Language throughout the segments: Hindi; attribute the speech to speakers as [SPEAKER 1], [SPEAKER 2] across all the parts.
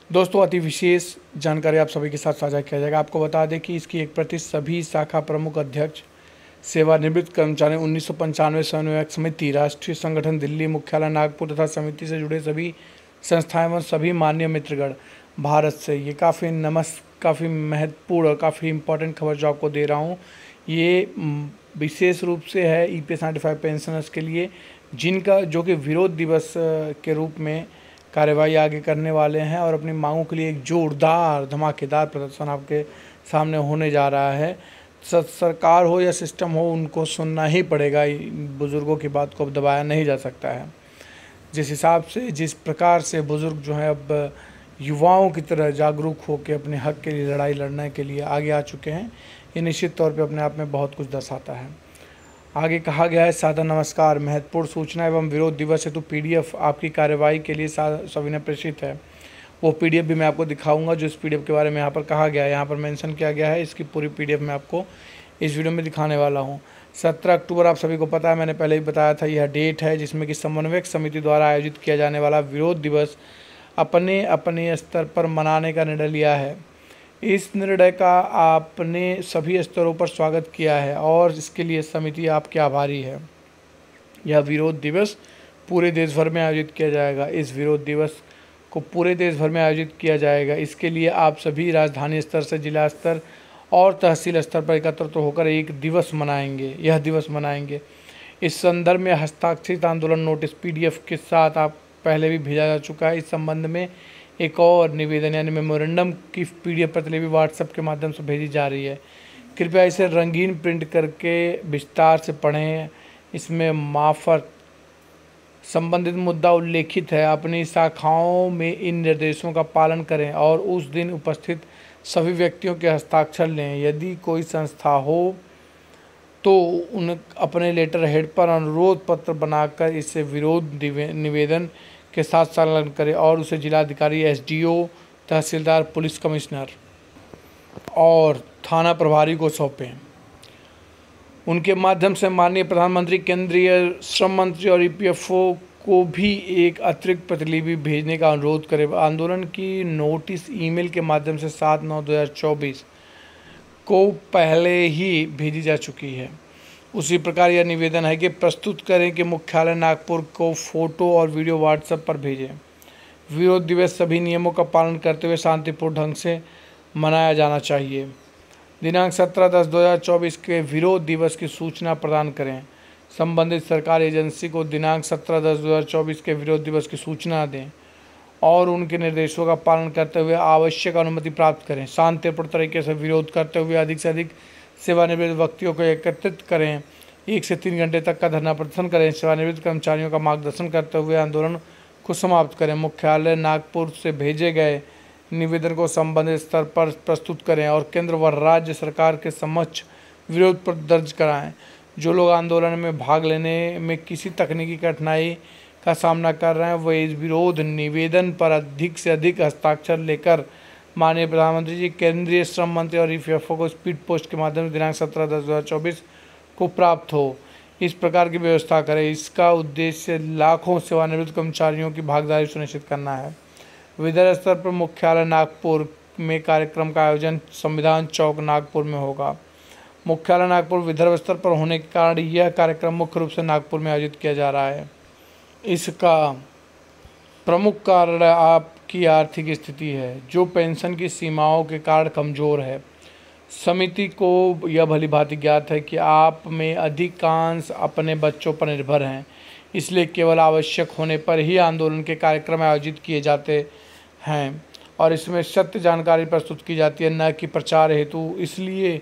[SPEAKER 1] दोस्तों, अति विशेष जानकारी आप सभी के साथ साझा किया जाएगा। आपको बता दें कि इसकी एक प्रति सभी शाखा प्रमुख अध्यक्ष सेवानिवृत्त कर्मचारी 1995 समन्वयक समिति राष्ट्रीय संगठन दिल्ली मुख्यालय नागपुर तथा समिति से जुड़े सभी संस्थाएं एवं सभी मान्य मित्रगण भारत से। ये काफ़ी महत्वपूर्ण और काफ़ी इम्पोर्टेंट खबर जो आपको दे रहा हूँ, ये विशेष रूप से है EPS 95 पेंशनर्स के लिए, जिनका जो कि विरोध दिवस के रूप में कार्यवाही आगे करने वाले हैं और अपनी मांगों के लिए एक जोरदार धमाकेदार प्रदर्शन आपके सामने होने जा रहा है। सरकार हो या सिस्टम हो, उनको सुनना ही पड़ेगा। बुज़ुर्गों की बात को अब दबाया नहीं जा सकता है। जिस हिसाब से जिस प्रकार से बुज़ुर्ग जो हैं अब युवाओं की तरह जागरूक होकर अपने हक के लिए लड़ाई लड़ने के लिए आगे आ चुके हैं, ये निश्चित तौर पे अपने आप में बहुत कुछ दर्शाता है। आगे कहा गया है, सादर नमस्कार। महत्वपूर्ण सूचना एवं विरोध दिवस हेतु PDF आपकी कार्यवाही के लिए सभी ने प्रेषित है। वो PDF भी मैं आपको दिखाऊंगा जो इस PDF के बारे में यहाँ पर कहा गया है, यहाँ पर मेंशन किया गया है। इसकी पूरी PDF मैं आपको इस वीडियो में दिखाने वाला हूँ। 17 अक्टूबर आप सभी को पता है, मैंने पहले ही बताया था, यह डेट है जिसमें कि समन्वयक समिति द्वारा आयोजित किया जाने वाला विरोध दिवस अपने अपने स्तर पर मनाने का निर्णय लिया है। इस निर्णय का आपने सभी स्तरों पर स्वागत किया है और इसके लिए समिति आपके आभारी है। यह विरोध दिवस पूरे देश भर में आयोजित किया जाएगा। इस विरोध दिवस को पूरे देश भर में आयोजित किया जाएगा। इसके लिए आप सभी राजधानी स्तर से जिला स्तर और तहसील स्तर पर एकत्रित होकर एक दिवस मनाएंगे। यह दिवस मनाएंगे। इस संदर्भ में हस्ताक्षरित आंदोलन नोटिस PDF के साथ आप पहले भी भेजा जा चुका है। इस संबंध में एक और निवेदन यानी मेमोरेंडम की PDF प्रतिलिपि WhatsApp के माध्यम से भेजी जा रही है। कृपया इसे रंगीन प्रिंट करके विस्तार से पढ़ें। इसमें मार्फत संबंधित मुद्दा उल्लेखित है। अपनी शाखाओं में इन निर्देशों का पालन करें और उस दिन उपस्थित सभी व्यक्तियों के हस्ताक्षर लें। यदि कोई संस्था हो तो उन अपने लेटर हेड पर अनुरोध पत्र बनाकर इसे विरोध निवेदन के साथ संलग्न करें और उसे जिलाधिकारी, SDO, तहसीलदार, पुलिस कमिश्नर और थाना प्रभारी को सौंपें। उनके माध्यम से माननीय प्रधानमंत्री, केंद्रीय श्रम मंत्री और EPFO को भी एक अतिरिक्त प्रतिलिपि भेजने का अनुरोध करें। आंदोलन की नोटिस ईमेल के माध्यम से 7/9/2024 को पहले ही भेजी जा चुकी है। उसी प्रकार यह निवेदन है कि प्रस्तुत करें कि मुख्यालय नागपुर को फ़ोटो और वीडियो WhatsApp पर भेजें। विरोध दिवस सभी नियमों का पालन करते हुए शांतिपूर्ण ढंग से मनाया जाना चाहिए। दिनांक 17/10/2024 के विरोध दिवस की सूचना प्रदान करें। संबंधित सरकारी एजेंसी को दिनांक 17/10/2024 के विरोध दिवस की सूचना दें और उनके निर्देशों का पालन करते हुए आवश्यक अनुमति प्राप्त करें। शांतिपूर्ण तरीके से विरोध करते हुए अधिक से अधिक सेवानिवृत्त व्यक्तियों को एकत्रित करें। 1 से 3 घंटे तक का धरना प्रदर्शन करें। सेवानिवृत्त कर्मचारियों का मार्गदर्शन करते हुए आंदोलन को समाप्त करें। मुख्यालय नागपुर से भेजे गए निवेदन को संबंधित स्तर पर प्रस्तुत करें और केंद्र व राज्य सरकार के समक्ष विरोध पत्र दर्ज कराएं। जो लोग आंदोलन में भाग लेने में किसी तकनीकी कठिनाई का सामना कर रहे हैं, वह इस विरोध निवेदन पर अधिक से अधिक हस्ताक्षर लेकर माननीय प्रधानमंत्री जी, केंद्रीय श्रम मंत्री और EPFO को स्पीड पोस्ट के माध्यम से दिनांक 17/10/2024 को प्राप्त हो, इस प्रकार की व्यवस्था करें। इसका उद्देश्य लाखों सेवानिवृत्त कर्मचारियों की भागीदारी सुनिश्चित करना है। विधायक स्तर पर मुख्यालय नागपुर में कार्यक्रम का आयोजन संविधान चौक नागपुर में होगा। मुख्यालय नागपुर विदर्भ स्तर पर होने के कारण यह कार्यक्रम मुख्य रूप से नागपुर में आयोजित किया जा रहा है। इसका प्रमुख कारण आपकी आर्थिक स्थिति है, जो पेंशन की सीमाओं के कारण कमज़ोर है। समिति को यह भली भांति ज्ञात है कि आप में अधिकांश अपने बच्चों पर निर्भर हैं, इसलिए केवल आवश्यक होने पर ही आंदोलन के कार्यक्रम आयोजित किए जाते हैं और इसमें सत्य जानकारी प्रस्तुत की जाती है, न कि प्रचार हेतु। इसलिए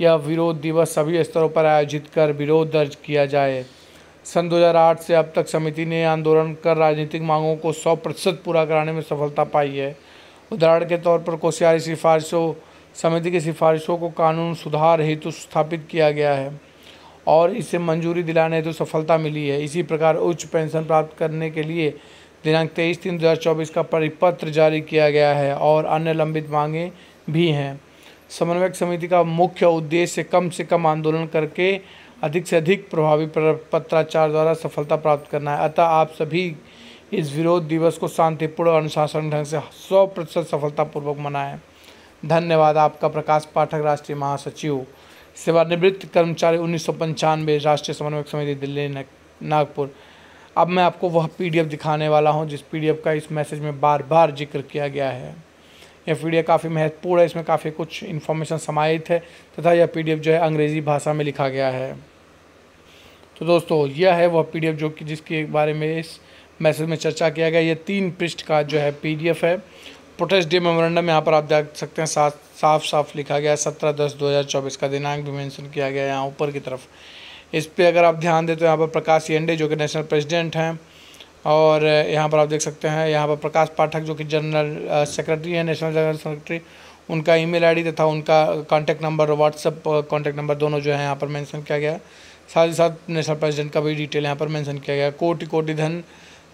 [SPEAKER 1] यह विरोध दिवस सभी स्तरों पर आयोजित कर विरोध दर्ज किया जाए। सन 2008 से अब तक समिति ने आंदोलन कर राजनीतिक मांगों को 100% पूरा कराने में सफलता पाई है। उदाहरण के तौर पर कोश्यारी सिफारिशों समिति की सिफारिशों को कानून सुधार हेतु स्थापित किया गया है और इसे मंजूरी दिलाने हेतु सफलता मिली है। इसी प्रकार उच्च पेंशन प्राप्त करने के लिए दिनांक 23/3/2024 का परिपत्र जारी किया गया है और अन्य लंबित मांगें भी हैं। समन्वयक समिति का मुख्य उद्देश्य कम से कम आंदोलन करके अधिक से अधिक प्रभावी पत्राचार द्वारा सफलता प्राप्त करना है। अतः आप सभी इस विरोध दिवस को शांतिपूर्ण और अनुशासन ढंग से 100% सफलतापूर्वक मनाएं। धन्यवाद। आपका प्रकाश पाठक, राष्ट्रीय महासचिव, सेवानिवृत्त कर्मचारी, 1995, राष्ट्रीय समन्वयक समिति, दिल्ली नागपुर। अब मैं आपको वह पीडीएफ दिखाने वाला हूं जिस पीडीएफ का इस मैसेज में बार बार जिक्र किया गया है। यह पीडीएफ काफ़ी महत्वपूर्ण है, इसमें काफ़ी कुछ इन्फॉर्मेशन समाहित है तथा यह पीडीएफ जो है अंग्रेज़ी भाषा में लिखा गया है। तो दोस्तों, यह है वह पीडीएफ जो कि जिसके बारे में इस मैसेज में चर्चा किया गया। ये 3 पृष्ठ का जो है पीडीएफ है। प्रोटेस्ट डे मेमोरेंडम यहाँ पर आप देख सकते हैं साफ साफ लिखा गया है। 17/10/2024 का दिनांक भी मेंशन किया गया है यहाँ ऊपर की तरफ। इस पे अगर आप ध्यान दें तो यहाँ पर प्रकाश येंडे जो कि नेशनल प्रेसिडेंट हैं, और यहाँ पर आप देख सकते हैं यहाँ पर प्रकाश पाठक जो कि जनरल सेक्रेटरी हैं, नेशनल जनरल सेक्रेटरी, उनका ईमेल आईडी तथा उनका contact number, WhatsApp contact number दोनों जो है यहाँ पर मेंशन किया गया। साथ ही साथ नेशनल प्रेसिडेंट का भी डिटेल यहाँ पर मेंशन किया गया। कोटि कोटि धन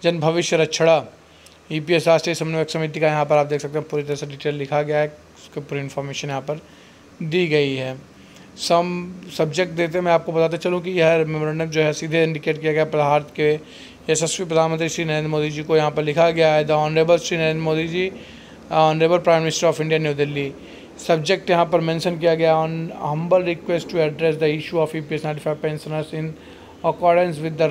[SPEAKER 1] जन भविष्य रक्षणा, ईपीएस राष्ट्रीय समन्वयक समिति का यहाँ पर आप देख सकते हैं पूरी तरह से डिटेल लिखा गया है। उसकी पूरी इन्फॉर्मेशन यहाँ पर दी गई है। सब्जेक्ट देते मैं आपको बताते चलूँ कि यह मेमोरेंडम जो है सीधे इंडिकेट किया गया भारत के यशस्वी प्रधानमंत्री श्री नरेंद्र मोदी जी को यहाँ पर लिखा गया है। The honourable Shri Narendra Modi ji, honourable prime minister of India, new Delhi. Subject यहाँ पर मेंशन किया गया, on humble request to address the issue of EPS 95 pensioners in accordance with the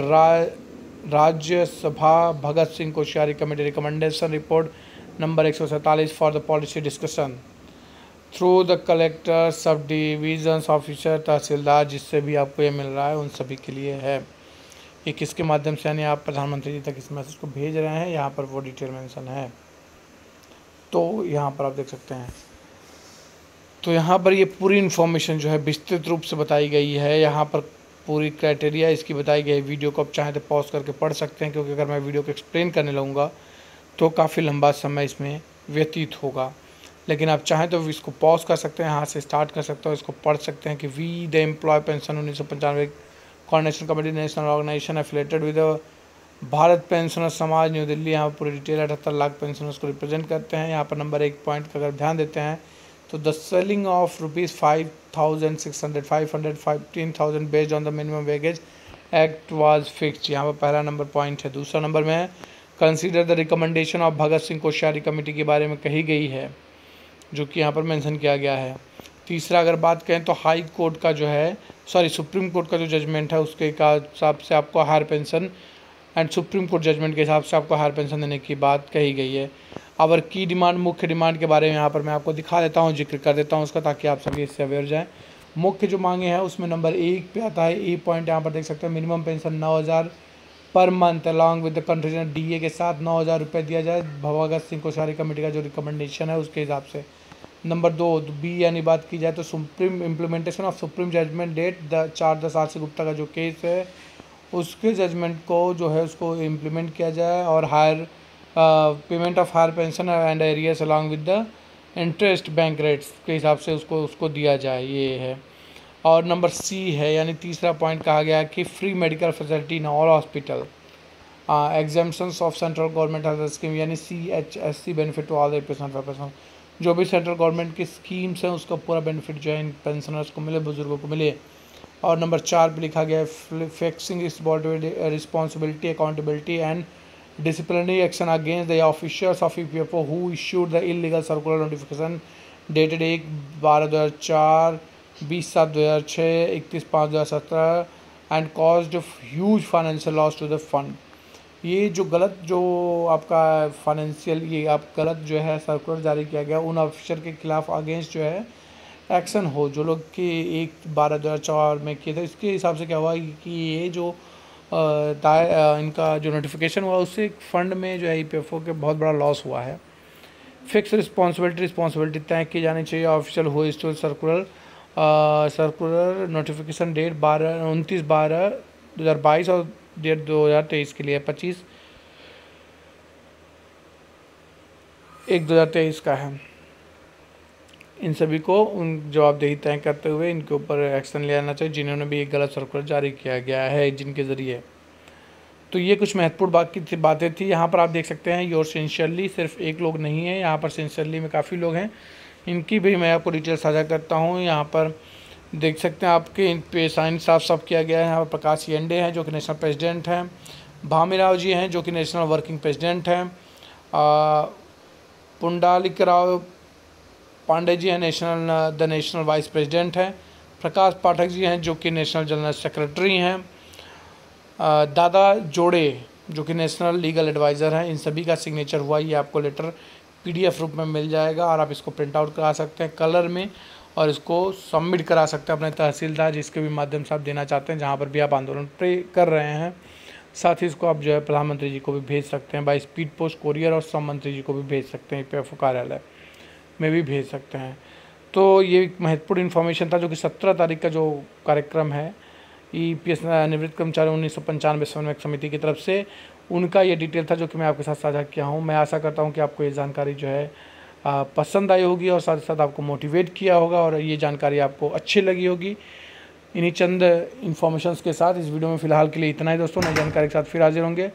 [SPEAKER 1] Rajya Sabha Bhagat Singh Koshyari committee recommendation report number 147 for the policy discussion through the collector, sub divisions officer, tehsildar, जिससे भी आपको ये मिल रहा है उन सभी के लिए है। ये किसके माध्यम से यानी आप प्रधानमंत्री जी तक इस मैसेज को भेज रहे हैं, यहाँ पर वो डिटेल मेंशन है। तो यहाँ पर आप देख सकते हैं। तो यहाँ पर ये पूरी इन्फॉर्मेशन जो है विस्तृत रूप से बताई गई है। यहाँ पर पूरी क्राइटेरिया इसकी बताई गई है। वीडियो को आप चाहें तो पॉज करके पढ़ सकते हैं, क्योंकि अगर मैं वीडियो को एक्सप्लेन करने लगूँगा तो काफ़ी लंबा समय इसमें व्यतीत होगा। लेकिन आप चाहें तो इसको पॉज कर सकते हैं, यहाँ से स्टार्ट कर सकते हो, इसको पढ़ सकते हैं कि we the employ pension 1995 coordination committee, national organisation affiliated with Bharat pensioner Samaj, new Delhi. यहाँ पर पूरी डिटेल 78 लाख पेंशनर्स को रिप्रेजेंट करते हैं। यहाँ पर नंबर 1 पॉइंट का अगर ध्यान देते हैं तो the ceiling of ₹5,600 15,000 based on the minimum wages act was fixed. यहाँ पर पहला नंबर पॉइंट है। दूसरा नंबर में consider the recommendation of Bhagat Singh Koshyari committee के बारे में कही गई है, जो कि यहाँ पर मेंशन किया गया है। तीसरा अगर बात करें तो हाई कोर्ट का जो है सुप्रीम कोर्ट का जो जजमेंट है उसके हिसाब से आपको higher pension and supreme court judgment के हिसाब से आपको हायर पेंशन देने की बात कही गई है। और की डिमांड, मुख्य डिमांड के बारे में यहाँ पर मैं आपको दिखा देता हूँ, जिक्र कर देता हूँ उसका, ताकि आप सभी इससे अवेयर जाएँ। मुख्य जो मांगे हैं उसमें नंबर 1 पे आता है ए पॉइंट, यहाँ पर देख सकते हैं minimum pension 9,000 per month along with the contribution DA के साथ 9,000 रुपये दिया जाए भगत सिंह कोश्यारी कमेटी का जो रिकमेंडेशन है उसके हिसाब से। नंबर 2 बी यानी बात की जाए तो supreme implementation of supreme judgment dated 4/10 Gupta का जो केस है उसके जजमेंट को जो है उसको इम्प्लीमेंट किया जाए, और higher payment of higher pension and arrears along with the interest bank rates के हिसाब से उसको दिया जाए, ये है। और नंबर सी है यानी तीसरा पॉइंट कहा गया है कि free medical facility in all hospital, exemptions of central government health scheme यानी CHSC benefit to all the जो भी सेंट्रल गवर्नमेंट की स्कीम्स हैं उसका पूरा बेनिफिट जो है इन पेंशनर्स को मिले, बुजुर्गों को मिले। और नंबर 4 पे लिखा गया है fixing responsibility, accountability and disciplinary action against the officers of EPFO who issued the illegal circular notification dated 1/12/2004, 20/7/2006, 31/5/2017 and caused huge financial loss to the fund। ये जो गलत जो आपका फाइनेंशियल ये आप गलत जो है सर्कुलर जारी किया गया उन ऑफिसर के खिलाफ अगेंस्ट जो है एक्शन हो, जो लोग कि 1/12/2004 में किए थे। इसके हिसाब से क्या हुआ कि ये जो इनका जो नोटिफिकेशन हुआ उससे फंड में जो है EPFO के बहुत बड़ा लॉस हुआ है। फिक्स रिस्पॉन्सिबिलिटी तय की जानी चाहिए ऑफिशियल हुए सर्कुलर नोटिफिकेशन डेट 29/12/2022 और डेट 2023 के लिए 25/1/2023 का है। इन सभी को उन जवाबदेही तय करते हुए इनके ऊपर एक्शन लिया जाना चाहिए जिन्होंने भी एक गलत सर्कुलर जारी किया गया है जिनके ज़रिए। तो ये कुछ महत्वपूर्ण बातें थी। यहाँ पर आप देख सकते हैं योर सिंसियरली सिर्फ एक लोग नहीं है, यहाँ पर सिंसियरली में काफ़ी लोग हैं, इनकी भी मैं आपको डिटेल साझा करता हूँ। यहाँ पर देख सकते हैं आपके इन पे साइन साफ किया गया है। यहाँ पर प्रकाश येंडे हैं जो कि नेशनल प्रेसिडेंट हैं, भामीराव जी हैं जो कि नेशनल वर्किंग प्रेसिडेंट हैं। पुंडलिक राव पांडे जी हैं द नेशनल वाइस प्रेसिडेंट हैं। प्रकाश पाठक जी हैं जो कि नेशनल जनरल सेक्रेटरी हैं। दादा जोड़े जो कि नेशनल लीगल एडवाइज़र हैं। इन सभी का सिग्नेचर हुआ। ये आपको लेटर PDF रूप में मिल जाएगा और आप इसको प्रिंट आउट करा सकते हैं कलर में और इसको सबमिट करा सकते हैं अपने तहसीलदार, जिसके भी माध्यम से आप देना चाहते हैं, जहाँ पर भी आप आंदोलन कर रहे हैं। साथ ही इसको आप जो है प्रधानमंत्री जी को भी भेज सकते हैं बाय स्पीड पोस्ट कोरियर, और श्रम मंत्री जी को भी भेज सकते हैं, EPFO कार्यालय में भी भेज सकते हैं। तो ये एक महत्वपूर्ण इन्फॉर्मेशन था जो कि 17 तारीख का जो कार्यक्रम है EPS निवृत्त कर्मचारी 1995 समन्वयक समिति की तरफ से, उनका ये डिटेल था जो कि मैं आपके साथ साझा किया हूँ। मैं आशा करता हूँ कि आपको ये जानकारी जो है पसंद आई होगी और साथ ही साथ आपको मोटिवेट किया होगा और ये जानकारी आपको अच्छी लगी होगी। इन्हीं चंद इन्फॉर्मेशंस के साथ इस वीडियो में फ़िलहाल के लिए इतना ही दोस्तों। नई जानकारी के साथ फिर हाजिर होंगे।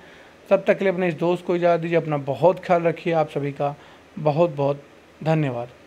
[SPEAKER 1] तब तक के लिए अपने इस दोस्त को इजाज़त दीजिए। अपना बहुत ख्याल रखिए। आप सभी का बहुत बहुत धन्यवाद।